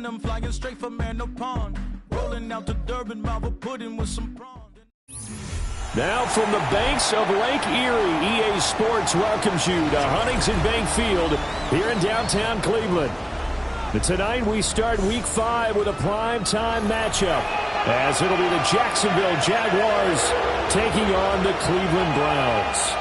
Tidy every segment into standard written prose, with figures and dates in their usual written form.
I'm flying straight from Manor Pond. Rolling out to Durban, Marvel pudding with some prawn. Now from the banks of Lake Erie, EA Sports welcomes you to Huntington Bank Field here in downtown Cleveland. And tonight we start Week 5 with a primetime matchup, as it'll be the Jacksonville Jaguars taking on the Cleveland Browns.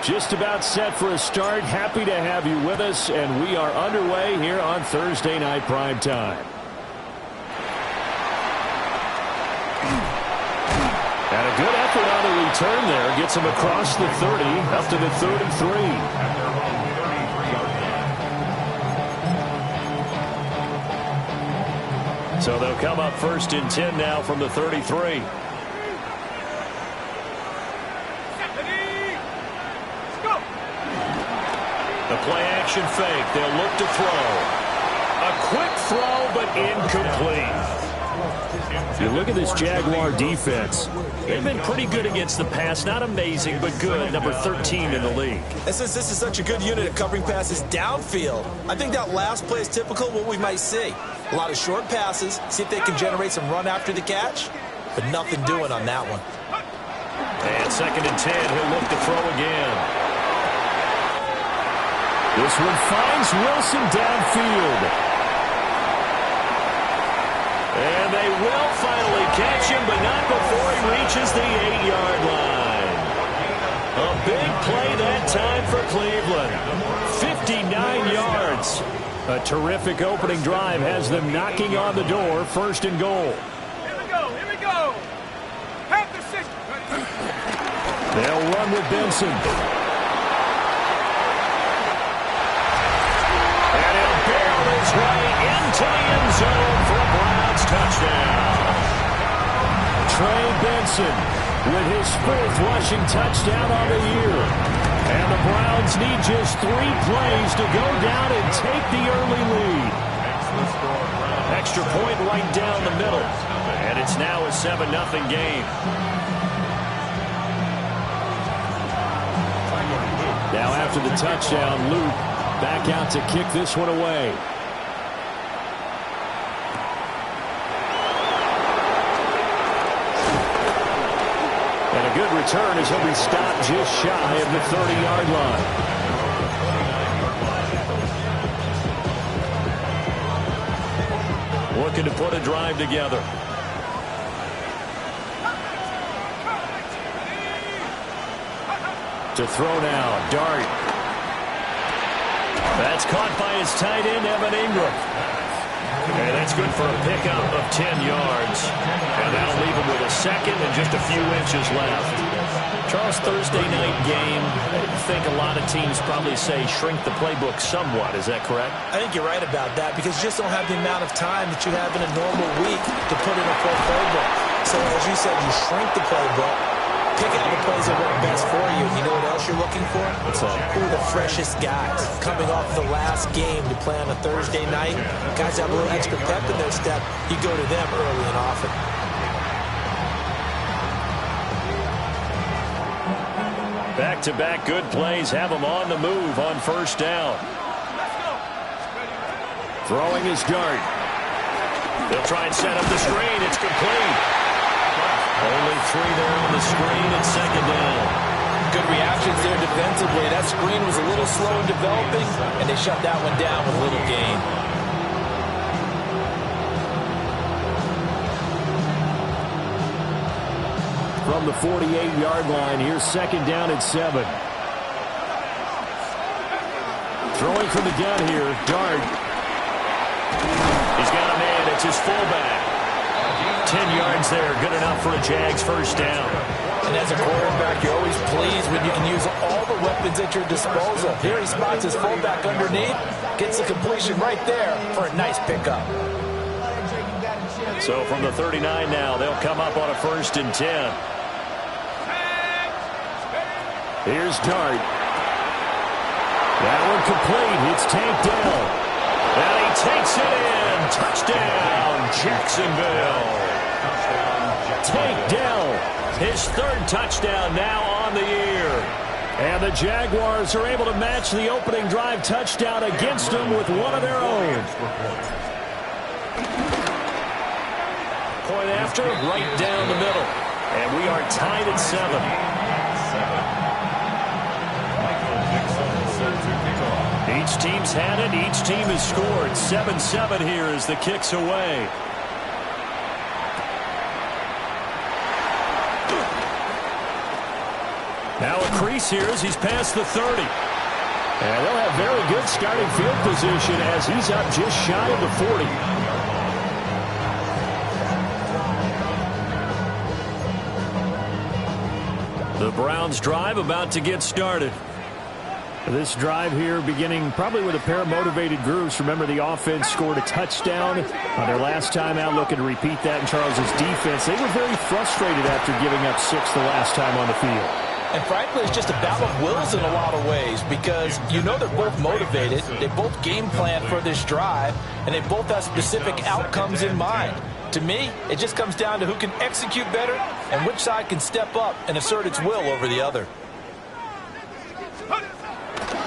Just about set for a start. Happy to have you with us, and we are underway here on Thursday Night Primetime. And a good effort on the return there. Gets him across the 30, up to the 33. So they'll come up 1st and 10 now from the 33. The play-action fake. They'll look to throw. A quick throw, but incomplete. You look at this Jaguar defense. They've been pretty good against the pass. Not amazing, but good. Number 13 in the league. And since this is such a good unit of covering passes downfield, I think that last play is typical of what we might see. A lot of short passes. See if they can generate some run after the catch. But nothing doing on that one. And 2nd and 10. He'll look to throw again. This one finds Wilson downfield. And they will finally catch him, but not before he reaches the 8-yard line. A big play that time for Cleveland. 59 yards. A terrific opening drive has them knocking on the door, 1st and goal. Here we go. Panther 6. They'll run with Benson. Way into the end zone for a Browns touchdown. Trey Benson with his 4th rushing touchdown on the year. And the Browns need just 3 plays to go down and take the early lead. Extra point right down the middle. And it's now a 7-0 game. Now after the touchdown, Luke back out to kick this one away. And a good return as he'll be stopped just shy of the 30-yard line. Looking to put a drive together. To throw now, Dart. That's caught by his tight end, Evan Ingram. And that's good for a pickup of 10 yards. And that'll leave him with a 2nd and just a few inches left. Charles, Thursday night game, I think a lot of teams probably say shrink the playbook somewhat. Is that correct? I think you're right about that because you just don't have the amount of time that you have in a normal week to put in a full playbook. So as you said, you shrink the playbook. Pick out the plays that work best for you. You know what else you're looking for? Who are the freshest guys coming off the last game to play on a Thursday night? Guys have a little extra pep in their step. You go to them early and often. Back-to-back good plays have them on the move on 1st down. Throwing his Dart. They'll try and set up the screen. It's complete. Only 3 there on the screen and 2nd down. Good reactions there defensively. That screen was a little slow in developing, and they shut that one down with little gain. From the 48-yard line, here's 2nd down and 7. Throwing from the gun here, Dart. He's got a man. It's his fullback. 10 yards there, good enough for a Jags 1st down. And as a quarterback, you're always pleased when you can use all the weapons at your disposal. Here he spots his fullback underneath, gets the completion right there for a nice pickup. So from the 39 now, they'll come up on a 1st and 10. Here's Dart. That one complete. It's tanked down. And he takes it in. Touchdown, Jacksonville. Tank Dell, his third touchdown now on the year. And the Jaguars are able to match the opening drive touchdown against them with one of their own. Point after, right down the middle. And we are tied at 7. Each team's had it. Each team has scored. 7-7 here as the kick's away. Now a crease here as he's past the 30. And they'll have very good starting field position as he's up just shy of the 40. The Browns drive about to get started. This drive here beginning probably with a pair of motivated groups. Remember, the offense scored a touchdown on their last time out, looking to repeat that in Charles's defense. They were very frustrated after giving up 6 the last time on the field. And frankly, it's just a battle of wills in a lot of ways because you know they're both motivated. They both game plan for this drive, and they both have specific outcomes in mind. To me, it just comes down to who can execute better and which side can step up and assert its will over the other.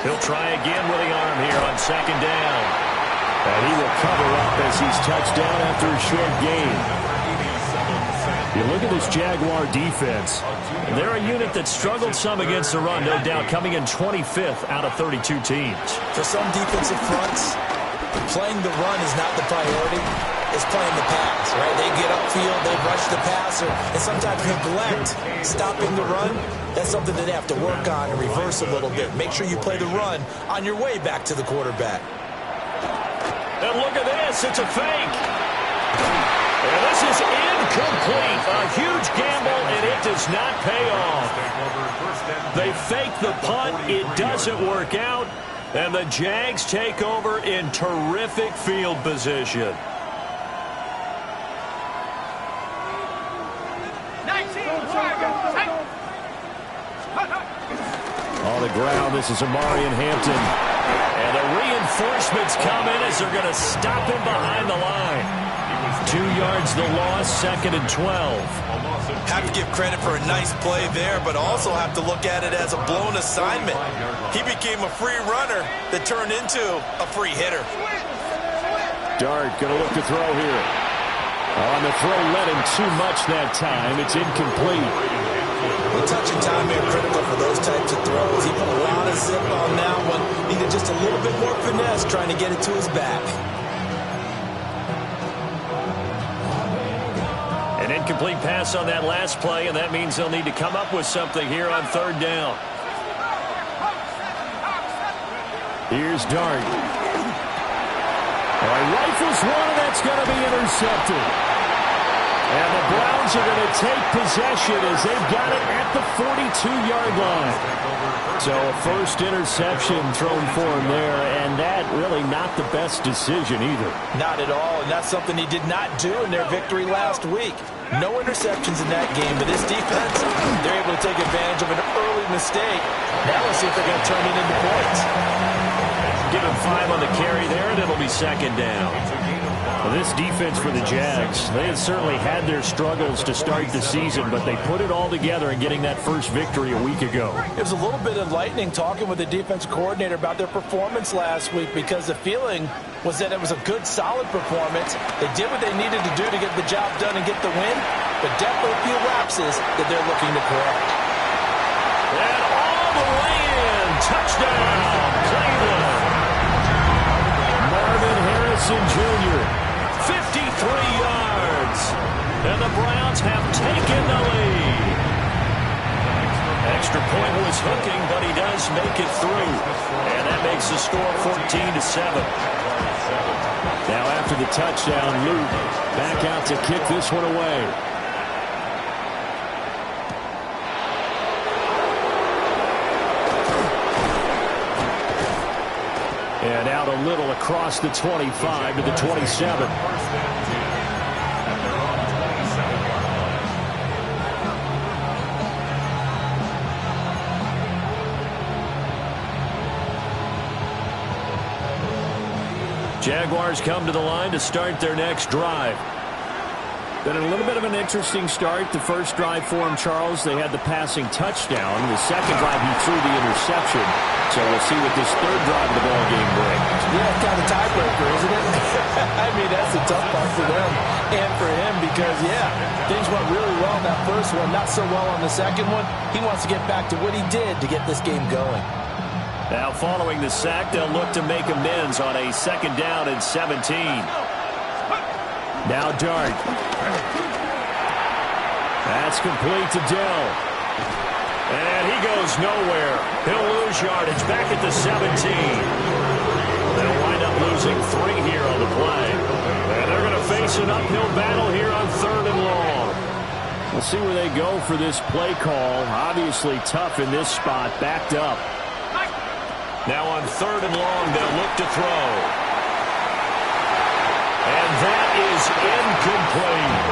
He'll try again with the arm here on second down. And he will cover up as he's touched down after a short gain. You look at this Jaguar defense. They're a unit that struggled some against the run, no doubt, coming in 25th out of 32 teams. For some defensive fronts, playing the run is not the priority. It's playing the pass, right? They get upfield, they rush the passer, and sometimes neglect stopping the run. That's something that they have to work on and reverse a little bit. Make sure you play the run on your way back to the quarterback. And look at this. It's a fake. And this is incomplete. A huge gamble, and it does not pay off. They fake the punt. It doesn't work out. And the Jags take over in terrific field position. On the ground, this is Amari and Hampton. And the reinforcements come in as they're going to stop him behind the line. 2 yards the loss, 2nd and 12. Have to give credit for a nice play there, but also have to look at it as a blown assignment. He became a free runner that turned into a free hitter. Dart going to look to throw here. On the throw, led him too much that time. It's incomplete. The touch and time are critical for those types of throws. He put a lot of zip on that one. Needed just a little bit more finesse trying to get it to his back. An incomplete pass on that last play, and that means they'll need to come up with something here on 3rd down. Here's Dart. Rifles one, and that's going to be intercepted. And the Browns are going to take possession as they've got it at the 42-yard line. So a first interception thrown for him there, and that really not the best decision either. Not at all, and that's something he did not do in their victory last week. No interceptions in that game, but this defense, they're able to take advantage of an early mistake. Now let's see if they're going to turn it into points. Give him 5 on the carry there, and it'll be 2nd down. Well, this defense for the Jags, they had certainly had their struggles to start the season, but they put it all together in getting that first victory a week ago. It was a little bit enlightening talking with the defensive coordinator about their performance last week because the feeling was that it was a good, solid performance. They did what they needed to do to get the job done and get the win, but definitely a few lapses that they're looking to correct. And all the way in. Touchdown, Cleveland. Marvin Harrison Jr., 53 yards, and the Browns have taken the lead. Extra point was hooking, but he does make it through, and that makes the score 14-7. Now after the touchdown, Luke back out to kick this one away. And out a little across the 25 to the 27. Jaguars come to the line to start their next drive. Been a little bit of an interesting start. The first drive for him, Charles, they had the passing touchdown. The second drive, he threw the interception. So we'll see what this third drive of the ball game brings. Yeah, it's kind of a tiebreaker, isn't it? I mean, that's the tough part for them and for him because, yeah, things went really well in that first one, not so well on the second one. He wants to get back to what he did to get this game going. Now, following the sack, they'll look to make amends on a 2nd down and 17. Now Dart. That's complete to Dell. And he goes nowhere. He'll lose yardage back at the 17. They'll wind up losing 3 here on the play. And they're going to face an uphill battle here on 3rd and long. We'll see where they go for this play call. Obviously tough in this spot, backed up. Now on 3rd and long, they'll look to throw. And that is incomplete.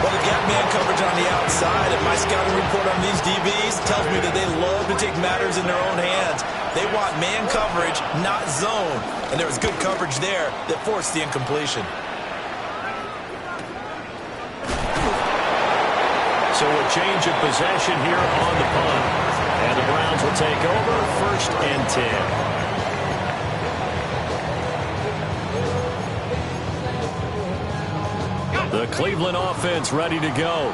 Well, the gap man coverage on the outside, and my scouting report on these DBs tells me that they love to take matters in their own hands. They want man coverage, not zone. And there was good coverage there that forced the incompletion. So a change of possession here on the punt. And the Browns will take over 1st and 10. The Cleveland offense ready to go.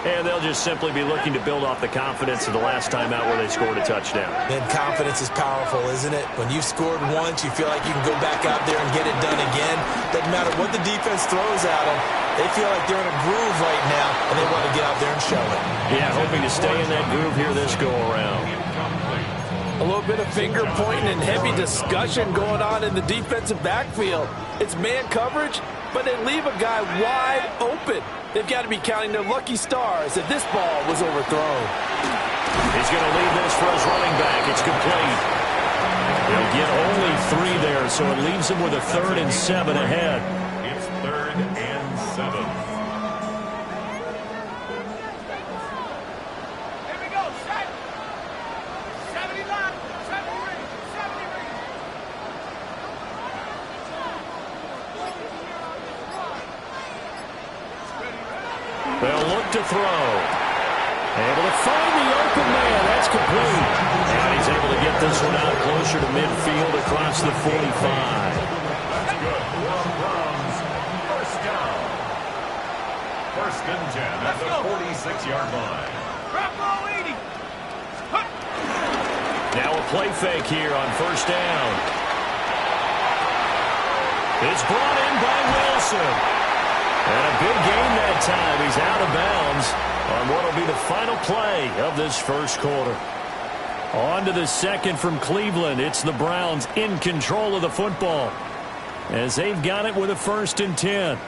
And they'll just simply be looking to build off the confidence of the last time out where they scored a touchdown. And confidence is powerful, isn't it? When you've scored once, you feel like you can go back out there and get it done again. Doesn't matter what the defense throws at them. They feel like they're in a groove right now, and they want to get out there and show it. Yeah, hoping to stay in that groove here this go-around. A little bit of finger pointing and heavy discussion going on in the defensive backfield. It's man coverage, but they leave a guy wide open. They've got to be counting their lucky stars that this ball was overthrown. He's going to leave this for his running back. It's complete. They'll get only 3 there, so it leaves him with a 3rd and 7 ahead. It's 3rd and 7. Here we go. Set. 70 line. 70 ring. 70 ring. They'll look to throw. Able to find the open man. That's complete. And he's able to get this one out closer to midfield across the 45. That's good. Browns, 1st down. 1st and 10 at the 46-yard line. Drop ball 80. Now a play fake here on 1st down. It's brought in by Wilson. And a big game that time. He's out of bounds on what will be the final play of this 1st quarter. On to the 2nd from Cleveland. It's the Browns in control of the football as they've got it with a 1st and 10.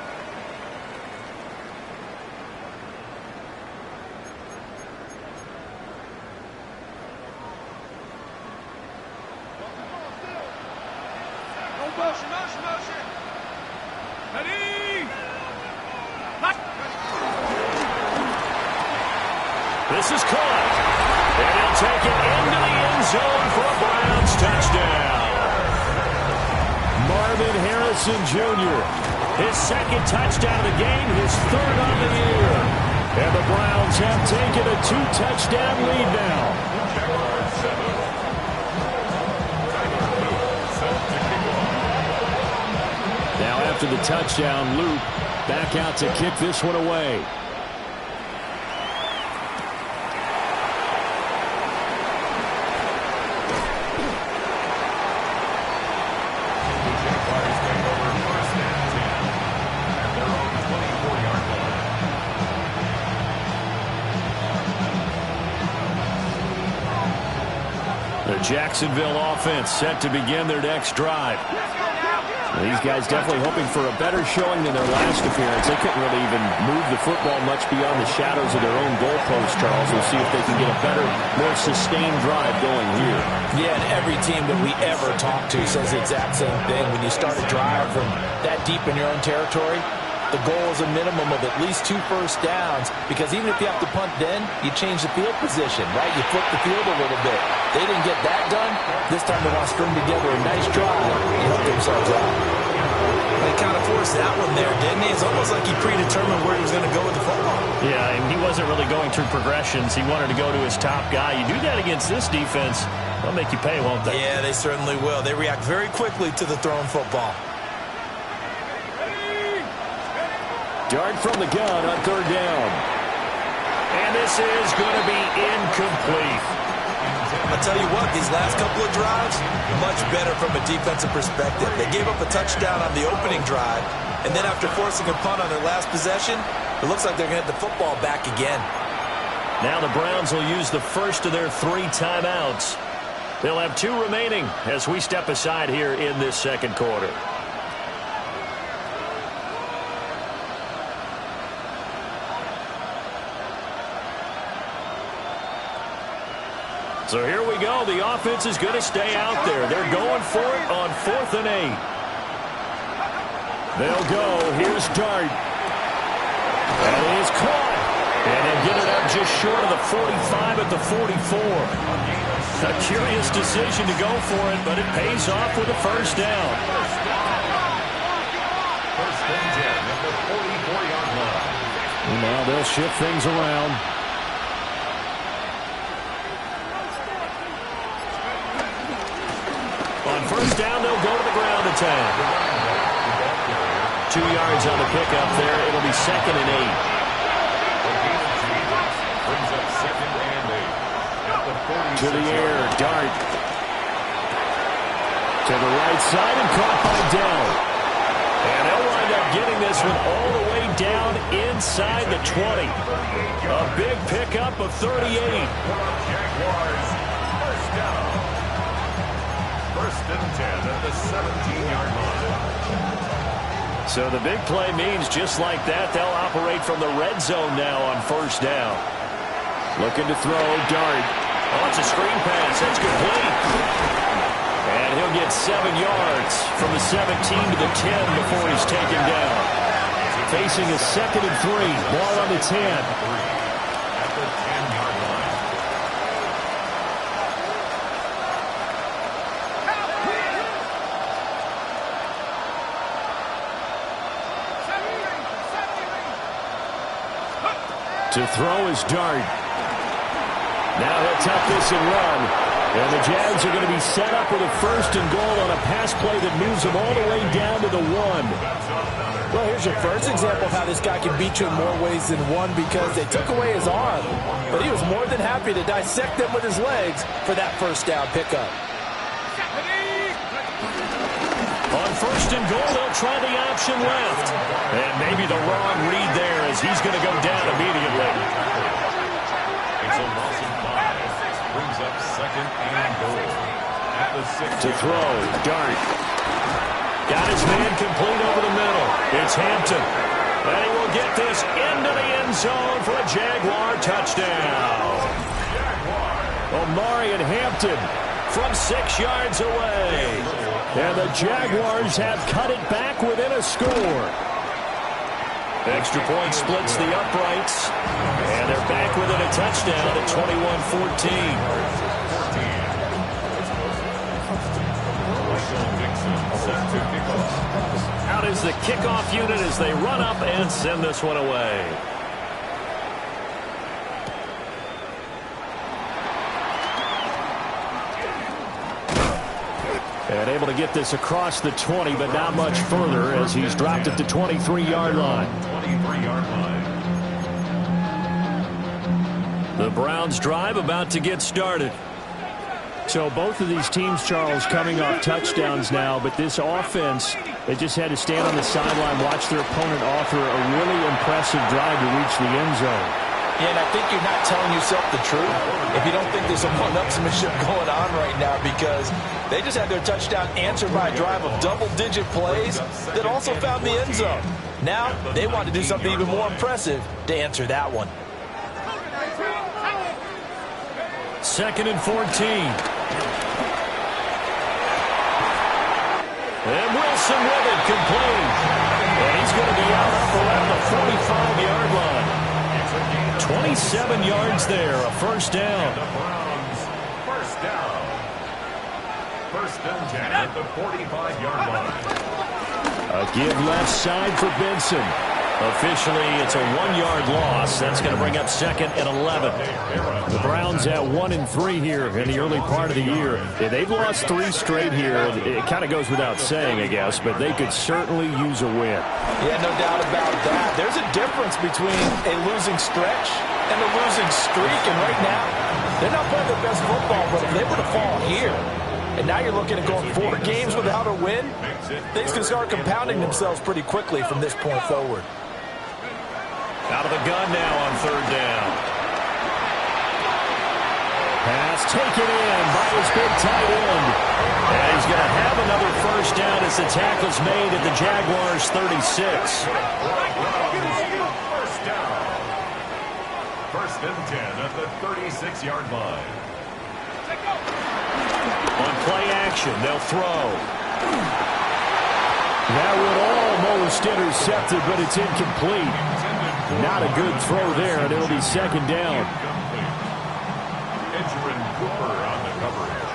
Motion. Ready. This is caught. And he'll take it into the end zone for a Browns touchdown. Marvin Harrison Jr., his 2nd touchdown of the game, his 3rd on the year. And the Browns have taken a 2-touchdown lead now. Now after the touchdown, Luke back out to kick this one away. The Jacksonville offense set to begin their next drive. These guys definitely hoping for a better showing than their last appearance. They couldn't really even move the football much beyond the shadows of their own goalpost, Charles. We'll see if they can get a better, more sustained drive going here. Yeah, and every team that we ever talk to says the exact same thing. When you start a drive from that deep in your own territory, the goal is a minimum of at least 2 first downs, because even if you have to punt then, you change the field position, right? You flip the field a little bit. They didn't get that done. This time they want to string together a nice drive and help themselves out. They kind of forced that one there, didn't he? It's almost like he predetermined where he was going to go with the football. Yeah, and he wasn't really going through progressions. He wanted to go to his top guy. You do that against this defense, they'll make you pay, won't they? Yeah, they certainly will. They react very quickly to the thrown football. Dart from the gun on 3rd down. And this is going to be incomplete. I'll tell you what, these last couple of drives, much better from a defensive perspective. They gave up a touchdown on the opening drive, and then after forcing a punt on their last possession, it looks like they're going to get the football back again. Now the Browns will use the first of their 3 timeouts. They'll have 2 remaining as we step aside here in this second quarter. So here we go. The offense is going to stay out there. They're going for it on 4th and 8. They'll go. Here's Dart. And he is caught. And he'll get it up just short of the 45 at the 44. A curious decision to go for it, but it pays off with a first down. First and 10 at the 44-yard line. Now they'll shift things around. On first down, they'll go to the ground attack. 2 yards on the pickup there. It'll be 2nd and 8. Brings up 2nd and 8. At the 46. To the air, Dart. To the right side and caught by Dell. And they'll wind up getting this one all the way down inside the 20. A big pickup of 38. Jaguars, first down. First and 10 at the 17-yard line. So the big play means just like that, they'll operate from the red zone now on first down. Looking to throw, Dart. Oh, it's a screen pass. That's complete. And he'll get 7 yards from the 17 to the 10 before he's taken down. Facing a 2nd and 3. Ball on the 10. At the 10-yard line. To throw is Dart. Now he'll tuck this and run. And the Jags are going to be set up with a 1st and goal on a pass play that moves them all the way down to the 1. Well, here's your first example of how this guy can beat you in more ways than one, because they took away his arm, but he was more than happy to dissect them with his legs for that first down pickup. On 1st and goal, they'll try the option left. And maybe the wrong read there as he's going to go down immediately. It's a loss of 5. Brings up 2nd and goal. At the 6. To throw, Dart. Got his man complete over the middle. It's Hampton. And he will get this into the end zone for a Jaguar touchdown. Omari and Hampton from 6 yards away. And the Jaguars have cut it back within a score. Extra point splits the uprights. And they're back within a touchdown at 21-14. Out is the kickoff unit as they run up and send this one away. And able to get this across the 20, but not much further as he's dropped at the 23-yard line. 23-yard line. The Browns drive about to get started. So both of these teams, Charles, coming off touchdowns now, but this offense, they just had to stand on the sideline, watch their opponent offer a really impressive drive to reach the end zone. Yeah, and I think you're not telling yourself the truth if you don't think there's some one-upsmanship going on right now, because they just had their touchdown answered by a drive of double-digit plays that also found the end zone. Now they want to do something even more impressive to answer that one. 2nd and 14. And Wilson with it, complete. And he's going to be out around the 45-yard line. 27 yards there, a first down. The Browns, first down. First and 10 at the 45-yard line. A give left side for Benson. Officially, it's a 1-yard loss. That's going to bring up second and 11. The Browns at 1-3 here in the early part of the year. They've lost 3 straight here. It kind of goes without saying, I guess, but they could certainly use a win. Yeah, no doubt about that. There's a difference between a losing stretch and a losing streak, and right now, they're not playing their best football, but if they were to fall here, and now you're looking at going 4 games without a win, things can start compounding themselves pretty quickly from this point forward. Out of the gun now on third down. Pass taken in by his big tight end. And he's going to have another first down as the tackle's made at the Jaguars' 36. First down. First and 10 at the 36-yard line. On play action, they'll throw. That would almost intercepted, but it's incomplete. Not a good throw there, and it'll be second down. Edgerrin Cooper on the coverage.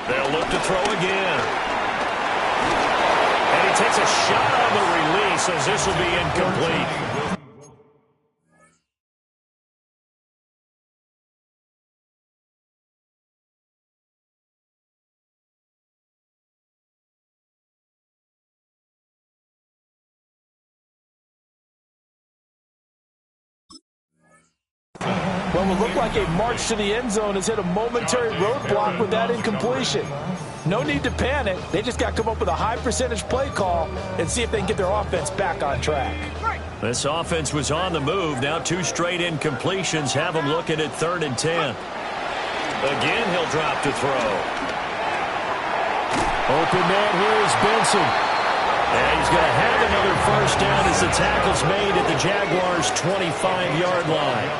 They'll look to throw again. And he takes a shot on the release as this will be incomplete. Well, it looked like a march to the end zone has hit a momentary roadblock with that incompletion. No need to panic. They just got to come up with a high percentage play call and see if they can get their offense back on track. This offense was on the move. Now 2 straight incompletions have them looking at 3rd and 10. Again, he'll drop to throw. Open man here is Benson. And he's going to have another first down as the tackle's made at the Jaguars' 25-yard line.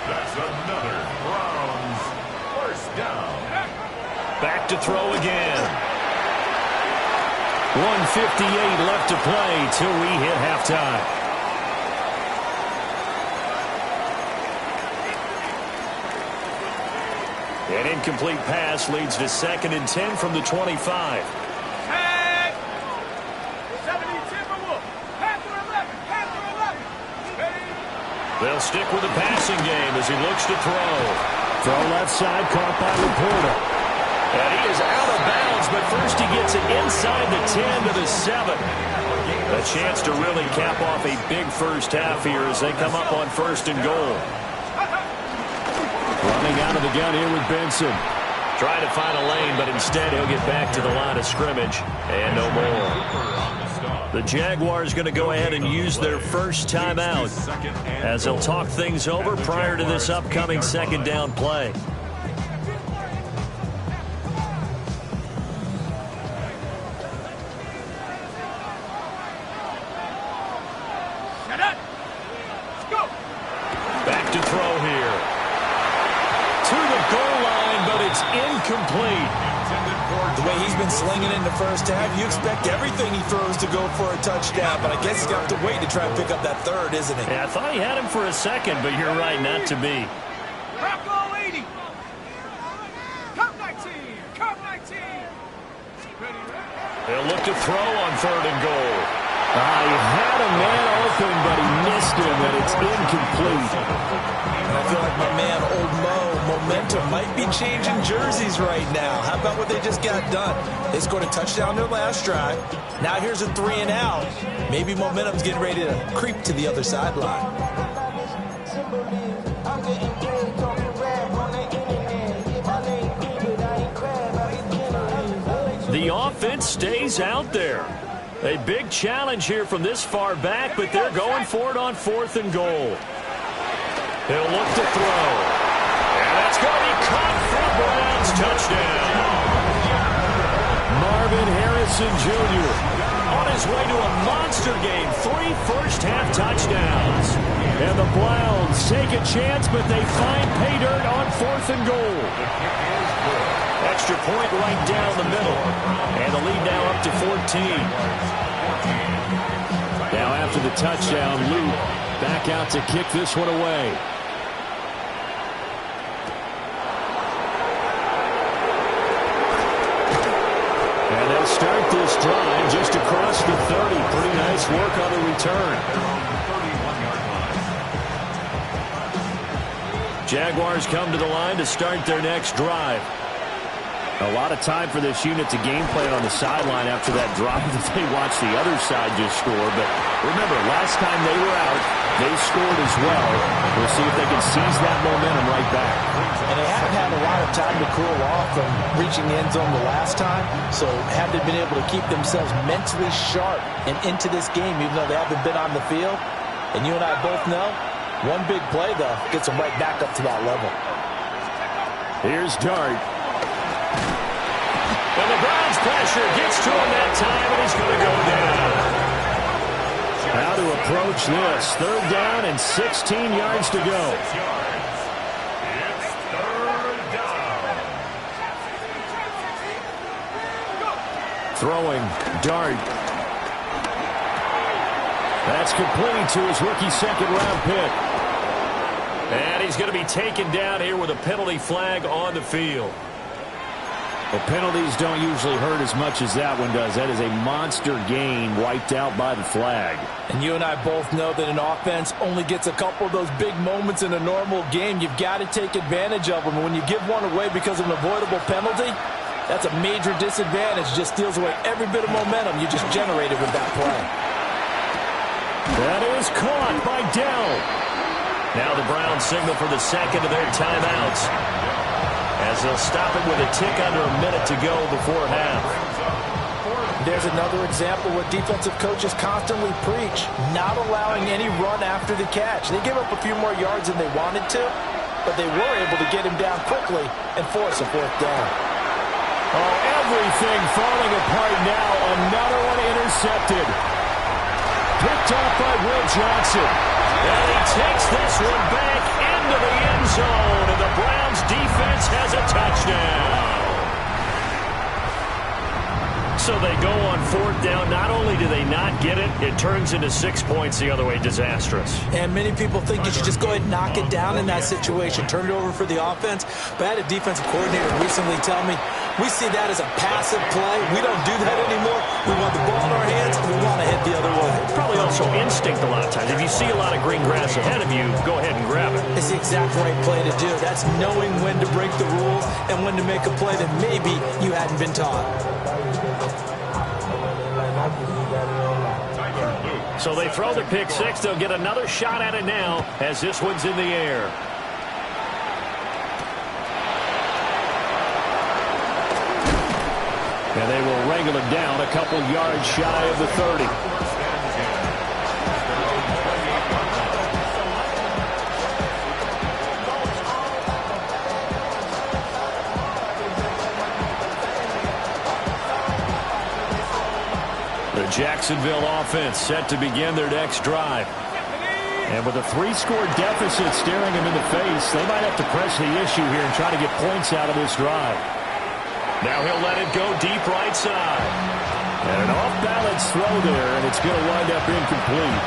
That's another Browns first down. Back to throw again. 1:58 left to play till we hit halftime. An incomplete pass leads to 2nd and 10 from the 25. They'll stick with the passing game as he looks to throw. Throw left side, caught by Laporta. And he is out of bounds, but first he gets it inside the 10 to the 7. A chance to really cap off a big first half here as they come up on 1st and goal. Running out of the gun here with Benson. Trying to find a lane, but instead he'll get back to the line of scrimmage. And no more. The Jaguars going to go ahead and use their first timeout as they'll talk things over prior to this upcoming 2nd down play. Back to throw here. To the goal line, but it's incomplete. The way he's been slinging in the first half, you expect everything he throws to go for a touchdown, but I guess he's going to have to wait to try and pick up that 3rd, isn't he? Yeah, I thought he had him for a second, but you're right, not to be. Rocco 80. Come 19. Come 19. They'll look to throw on 3rd and goal. He had a man open, but he missed him, and it's incomplete. I feel like my man, Old Mo, momentum might be changing jerseys right now. How about what they just got done? They scored a touchdown their last drive. Now here's a 3 and out. Maybe momentum's getting ready to creep to the other sideline. The offense stays out there. A big challenge here from this far back, but they're going for it on 4th and goal. He'll look to throw. And that's going to be caught for a Browns touchdown. Marvin Harrison Jr. on his way to a monster game. 3 first-half touchdowns. And the Browns take a chance, but they find pay dirt on 4th and goal. Extra point right down the middle. And the lead now up to 14. Now after the touchdown, Luke back out to kick this one away. And they'll start this drive just across the 30. Pretty nice work on the return. Jaguars come to the line to start their next drive. A lot of time for this unit to game plan on the sideline after that drive that they watched the other side just score. But remember, last time they were out, they scored as well. We'll see if they can seize that momentum right back. And they haven't had a lot of time to cool off from reaching the end zone the last time. So have they been able to keep themselves mentally sharp and into this game, even though they haven't been on the field? And you and I both know, one big play, though, gets them right back up to that level. Here's Dart. And the Browns pressure gets to him that time, and he's going to go down. How to approach this. 3rd down and 16 yards to go. It's 3rd down. Throwing, Dart. That's complete to his rookie 2nd-round pick. And he's going to be taken down here with a penalty flag on the field. Well, penalties don't usually hurt as much as that one does. That is a monster gain wiped out by the flag. And you and I both know that an offense only gets a couple of those big moments in a normal game. You've got to take advantage of them. And when you give one away because of an avoidable penalty, that's a major disadvantage. Just steals away every bit of momentum you just generated with that play. That is caught by Dell. Now the Browns signal for the second of their timeouts, as they'll stop it with a tick under a minute to go before half. There's another example what defensive coaches constantly preach, not allowing any run after the catch. They gave up a few more yards than they wanted to, but they were able to get him down quickly and force a 4th down. Oh, everything falling apart now. Another one intercepted. Picked off by Will Johnson. And he takes this one back into the end zone, and the Browns defense has a touchdown. So they go on 4th down. Not only do they not get it, it turns into 6 points the other way. Disastrous. And many people think you should just go ahead and knock it down in that situation, turn it over for the offense. But I had a defensive coordinator recently tell me, we see that as a passive play. We don't do that anymore. We want the ball in our hands, and we want to head the other way. Probably also instinct a lot of times. If you see a lot of green grass ahead of you, go ahead and grab it. It's the exact right play to do. That's knowing when to break the rules and when to make a play that maybe you hadn't been taught. So they throw the pick 6. They'll get another shot at it now as this one's in the air. And they will wrangle him down a couple yards shy of the 30. The Jacksonville offense set to begin their next drive. And with a 3-score deficit staring them in the face, they might have to press the issue here and try to get points out of this drive. Now he'll let it go deep right side. And an off-balance throw there, and it's going to wind up incomplete.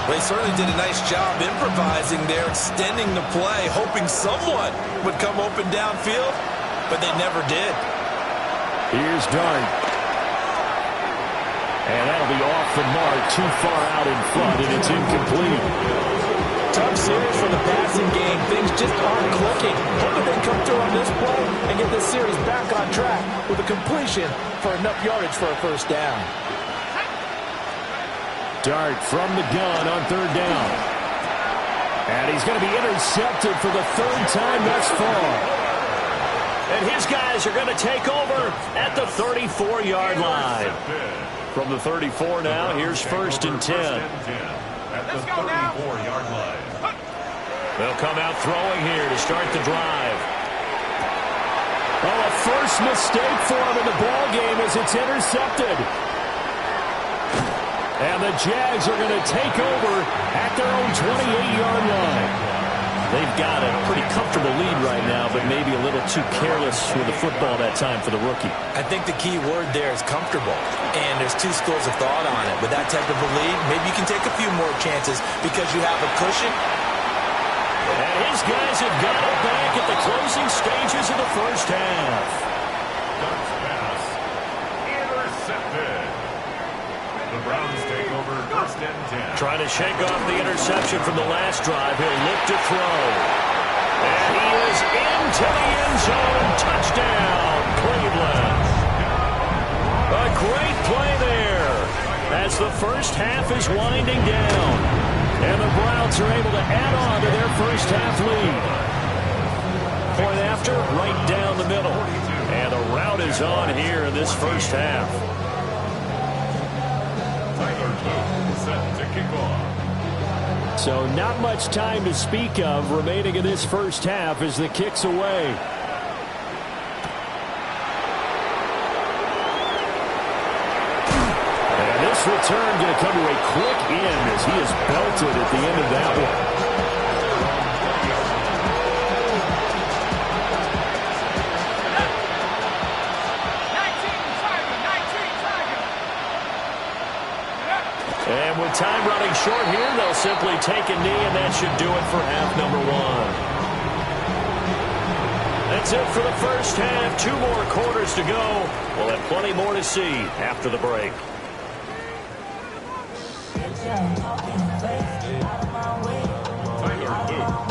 Well, they certainly did a nice job improvising there, extending the play, hoping someone would come open downfield, but they never did. Here's Dart. And that'll be off the mark, too far out in front, and it's incomplete. Tough series for the passing game. Things just aren't clicking. Hoping they come through on this play and get this series back on track with a completion for enough yardage for a 1st down. Dart from the gun on 3rd down. And he's going to be intercepted for the 3rd time thus far. And his guys are going to take over at the 34-yard line. From the 34 now, here's 1st and 10. At the 34-yard line. They'll come out throwing here to start the drive. Oh, a first mistake for him in the ball game as it's intercepted. And the Jags are going to take over at their own 28-yard line. They've got a pretty comfortable lead right now, but maybe a little too careless with the football that time for the rookie. I think the key word there is comfortable, and there's two schools of thought on it. With that type of a lead, maybe you can take a few more chances because you have a cushion. And his guys have got it back at the closing stages of the first half. Ducks pass. Intercepted. The Browns take over first and 10. Trying to shake off the interception from the last drive. He'll look to throw. And he is into the end zone. Touchdown, Cleveland. A great play there as the first half is winding down. And the Browns are able to add on to their first half lead. Point after, right down the middle. And the route is on here in this first half. Set to kick off. So not much time to speak of remaining in this first half as the kick's away. And this return going to come to a quick end as he is belted at the end of that one. And with time running short here, they'll simply take a knee, and that should do it for half number one. That's it for the first half. 2 more quarters to go. We'll have plenty more to see after the break.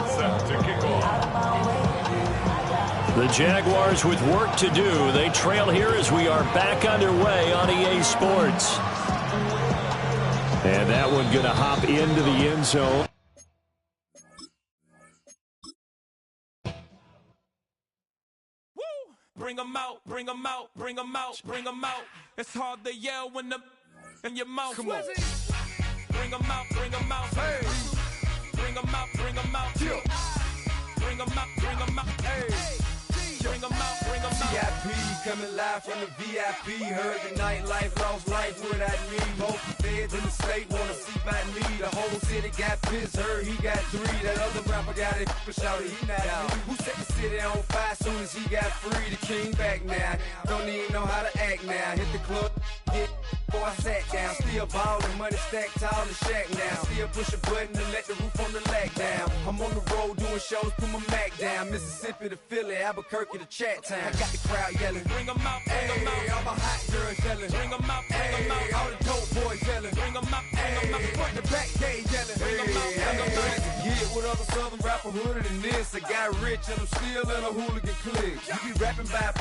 Set to kick off. The Jaguars with work to do. They trail here as we are back underway on EA Sports. And that one going to hop into the end zone. Woo! Bring 'em out, bring 'em out, bring 'em out, bring 'em out. It's hard to yell when the in your mouth. Come on. Bring 'em out, bring 'em out. Hey. Bring 'em out, bring 'em out. Yeah. Bring 'em out, bring 'em out. Hey. Bring 'em out, bring 'em out. VIP coming live from the VIP. Heard the nightlife, lost life without me. Both feds in the state wanna see by me. The whole city got pissed, heard he got 3. That other rapper got it, but shouted he not out. Who set the city on fire soon as he got free? The king back now, don't even know how to act now. Hit the club, get before I sat down. Still ballin', money stacked tall in shack now. Still push a button to let the roof on the lag down. I'm on the road doing shows, put my Mac down. Mississippi to Philly, Albuquerque to Chat Town. I got the crowd yelling. Bring 'em out, bring 'em out. All my hot girls yelling. Bring 'em out, bring 'em out. All the dope boys yelling. Bring 'em out, bring 'em out. Front the back gate yelling. Bring 'em out, bring 'em out. Get with other southern rapper hooded than this. I got rich and I'm still in a hooligan clique. You be rapping by